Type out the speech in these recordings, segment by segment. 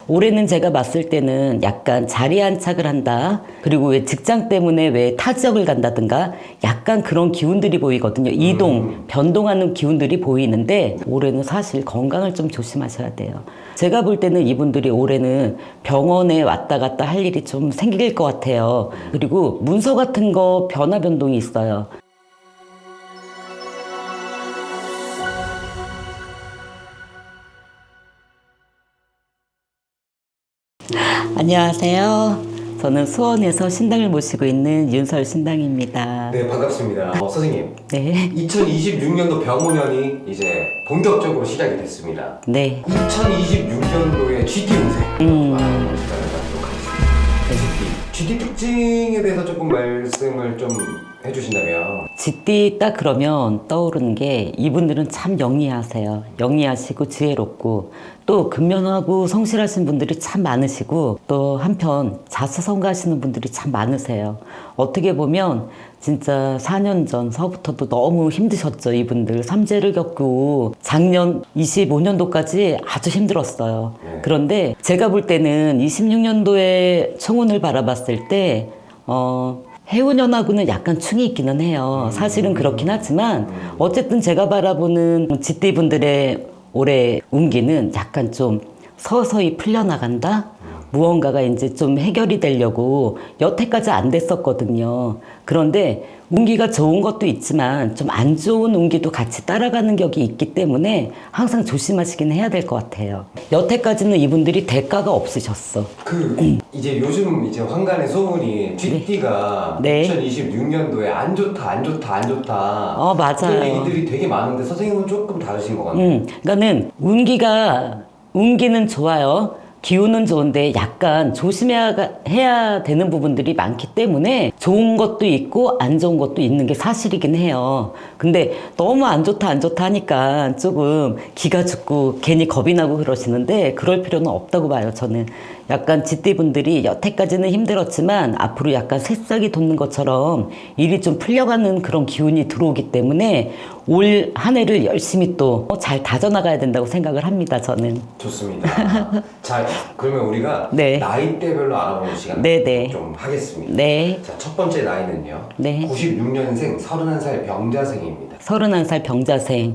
올해는 제가 봤을 때는 약간 자리 안착을 한다. 그리고 왜 직장 때문에 왜 타 지역을 간다든가 약간 그런 기운들이 보이거든요. 이동, 변동하는 기운들이 보이는데 올해는 사실 건강을 좀 조심하셔야 돼요. 제가 볼 때는 이분들이 올해는 병원에 왔다 갔다 할 일이 좀 생길 것 같아요. 그리고 문서 같은 거 변화 변동이 있어요. 안녕하세요. 저는 수원에서 신당을 모시고 있는 윤설 신당입니다. 네, 반갑습니다. 선생님, 네. 2026년도 병오년이 이제 본격적으로 시작이 됐습니다. 네. 2026년도의 GT 운세 좀 알아보는 시간을 갖도록 하겠습니다. GT 특징에 대해서 조금 말씀을 좀 해주신다면. 쥐띠 딱 그러면 떠오르는 게 이분들은 참 영리하세요. 영리하시고 지혜롭고 또 근면하고 성실하신 분들이 참 많으시고 또 한편 자수성가하시는 분들이 참 많으세요. 어떻게 보면 진짜 4년 전서부터도 너무 힘드셨죠. 이분들 삼재를 겪고 작년 25년도까지 아주 힘들었어요. 그런데 제가 볼 때는 26년도에 청운을 바라봤을 때 해운년하고는 약간 충이 있기는 해요. 사실은 그렇긴 하지만 어쨌든 제가 바라보는 쥐띠분들의 올해 운기는 약간 좀 서서히 풀려나간다? 무언가가 이제 좀 해결이 되려고 여태까지 안 됐었거든요. 그런데 운기가 좋은 것도 있지만 좀 안 좋은 운기도 같이 따라가는 격이 있기 때문에 항상 조심하시긴 해야 될 것 같아요. 여태까지는 이분들이 대가가 없으셨어. 이제 요즘 이제 환간의 소문이 GT가 네. 2026년도에 안 좋다, 안 좋다, 안 좋다. 맞아요. 그런 얘기들이 되게 많은데 선생님은 조금 다르신 것 같아요. 그러니까는 운기는 좋아요. 기운은 좋은데 약간 조심해야 되는 부분들이 많기 때문에 좋은 것도 있고 안 좋은 것도 있는 게 사실이긴 해요. 근데 너무 안 좋다 안 좋다 하니까 조금 기가 죽고 괜히 겁이 나고 그러시는데 그럴 필요는 없다고 봐요. 저는 약간 쥐띠분들이 여태까지는 힘들었지만 앞으로 약간 새싹이 돋는 것처럼 일이 좀 풀려가는 그런 기운이 들어오기 때문에 올 한 해를 열심히 또 잘 다져나가야 된다고 생각을 합니다. 저는. 좋습니다. 자, 그러면 우리가 네. 나이대별로 알아보는 시간 네. 좀 하겠습니다. 네. 자, 첫 번째 나이는요. 네. 96년생 31살 병자생입니다. 31살 병자생.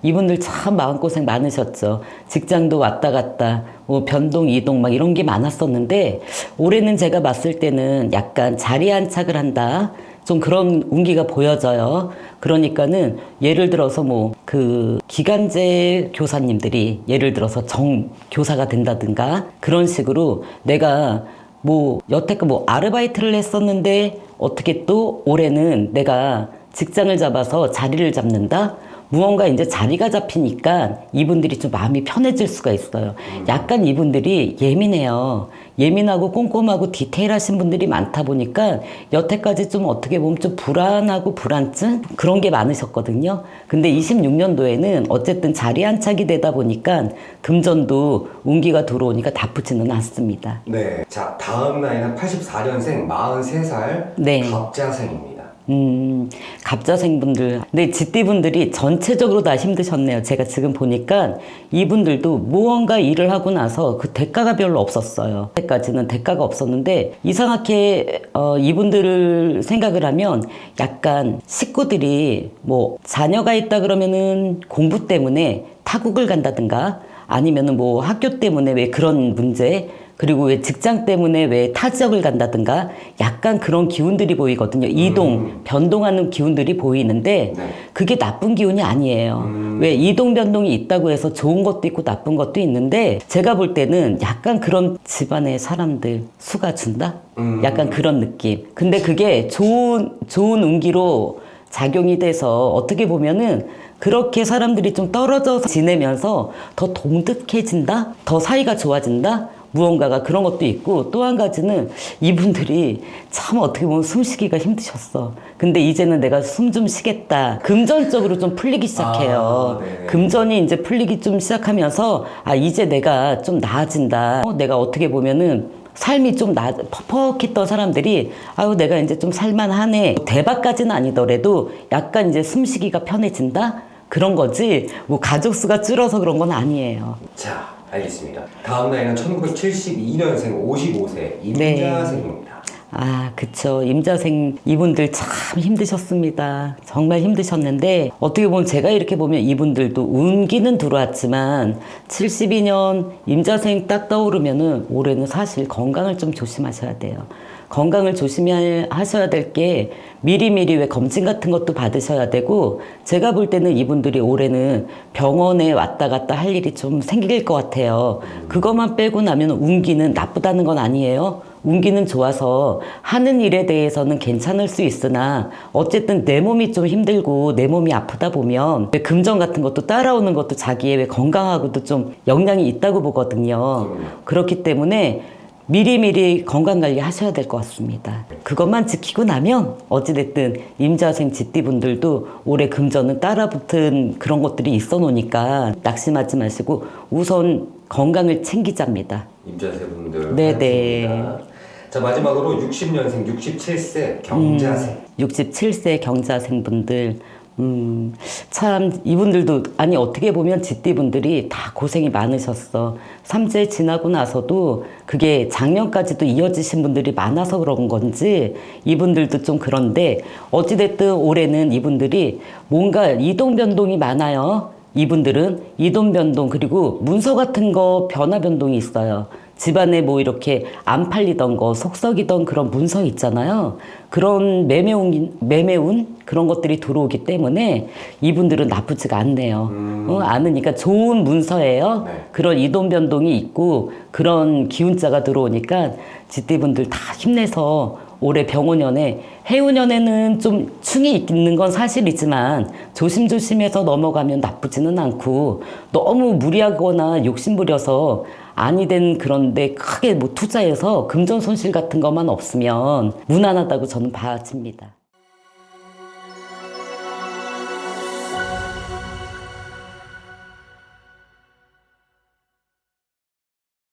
이분들 참 마음고생 많으셨죠. 직장도 왔다 갔다, 변동, 이동 막 이런 게 많았었는데, 올해는 제가 봤을 때는 약간 자리 안착을 한다. 좀 그런 운기가 보여져요. 그러니까는 예를 들어서 기간제 교사님들이 예를 들어서 정교사가 된다든가 그런 식으로 내가 여태껏 아르바이트를 했었는데 어떻게 또 올해는 내가 직장을 잡아서 자리를 잡는다? 무언가 이제 자리가 잡히니까 이분들이 좀 마음이 편해질 수가 있어요. 약간 이분들이 예민해요. 예민하고 꼼꼼하고 디테일하신 분들이 많다 보니까 여태까지 좀 어떻게 보면 좀 불안하고 불안증? 그런 게 많으셨거든요. 근데 26년도에는 어쨌든 자리 안착이 되다 보니까 금전도 운기가 들어오니까 나쁘지는 않습니다. 네. 자, 다음 나이는 84년생 43살 네. 갑자생입니다. 갑자생분들. 근데 쥐띠분들이 전체적으로 다 힘드셨네요. 제가 지금 보니까 이분들도 무언가 일을 하고 나서 그 대가가 별로 없었어요. 그때까지는 대가가 없었는데 이상하게 이분들을 생각을 하면 약간 식구들이 자녀가 있다 그러면은 공부 때문에 타국을 간다든가 아니면은 학교 때문에 왜 그런 문제 그리고 왜 직장 때문에 왜 타 지역을 간다든가 약간 그런 기운들이 보이거든요. 이동, 변동하는 기운들이 보이는데 그게 나쁜 기운이 아니에요. 왜 이동, 변동이 있다고 해서 좋은 것도 있고 나쁜 것도 있는데 제가 볼 때는 약간 그런 집안의 사람들 수가 준다? 약간 그런 느낌. 근데 그게 좋은 운기로 작용이 돼서 어떻게 보면은 그렇게 사람들이 좀 떨어져 지내면서 더 동득해진다? 더 사이가 좋아진다? 무언가가 그런 것도 있고 또 한 가지는 이분들이 참 어떻게 보면 숨쉬기가 힘드셨어. 근데 이제는 내가 숨 좀 쉬겠다. 금전적으로 좀 풀리기 시작해요. 금전이 이제 풀리기 좀 시작하면서 이제 내가 좀 나아진다. 내가 어떻게 보면은 삶이 좀 퍽퍽했던 사람들이 내가 이제 좀 살만하네. 대박까지는 아니더라도 약간 이제 숨쉬기가 편해진다? 그런 거지 가족 수가 줄어서 그런 건 아니에요. 자, 알겠습니다. 다음 나이는 1972년생 55세 임자생입니다. 아, 그쵸. 임자생 이분들 참 힘드셨습니다. 정말 힘드셨는데 어떻게 보면 제가 이렇게 보면 이분들도 운기는 들어왔지만 72년 임자생 딱 떠오르면은 올해는 사실 건강을 좀 조심하셔야 돼요. 건강을 조심하셔야 될 게 미리미리 왜 검진 같은 것도 받으셔야 되고 제가 볼 때는 이분들이 올해는 병원에 왔다 갔다 할 일이 좀 생길 것 같아요. 그것만 빼고 나면 운기는 나쁘다는 건 아니에요. 운기는 좋아서 하는 일에 대해서는 괜찮을 수 있으나 어쨌든 내 몸이 좀 힘들고 내 몸이 아프다 보면 금전 같은 것도 따라오는 것도 자기의 왜 건강하고도 좀 영향이 있다고 보거든요. 그렇기 때문에 미리미리 건강관리 하셔야 될 것 같습니다. 그것만 지키고 나면 어찌됐든 임자생 쥐띠분들도 올해 금전은 따라붙은 그런 것들이 있어 놓으니까 낙심하지 마시고 우선 건강을 챙기자입니다. 임자생분들 네네. 하겠습니다. 자, 마지막으로 60년생 67세 경자생. 67세 경자생분들 참 이분들도 아니 어떻게 보면 쥐띠분들이 다 고생이 많으셨어. 삼재 지나고 나서도 그게 작년까지도 이어지신 분들이 많아서 그런 건지 이분들도 좀 그런데 어찌됐든 올해는 이분들이 뭔가 이동 변동이 많아요. 이분들은 이동 변동 그리고 문서 같은 거 변화 변동이 있어요. 집안에 뭐 이렇게 안 팔리던 거 속썩이던 그런 문서 있잖아요. 그런 매매운 그런 것들이 들어오기 때문에 이분들은 나쁘지가 않네요. 않으니까 좋은 문서예요. 네. 그런 이동 변동이 있고 그런 기운자가 들어오니까 쥐띠분들 다 힘내서 올해 병오년에 해오년에는 좀 충이 있는 건 사실이지만 조심조심해서 넘어가면 나쁘지는 않고 너무 무리하거나 욕심부려서 아니 된 그런데 크게 뭐 투자해서 금전 손실 같은 것만 없으면 무난하다고 저는 봐집니다.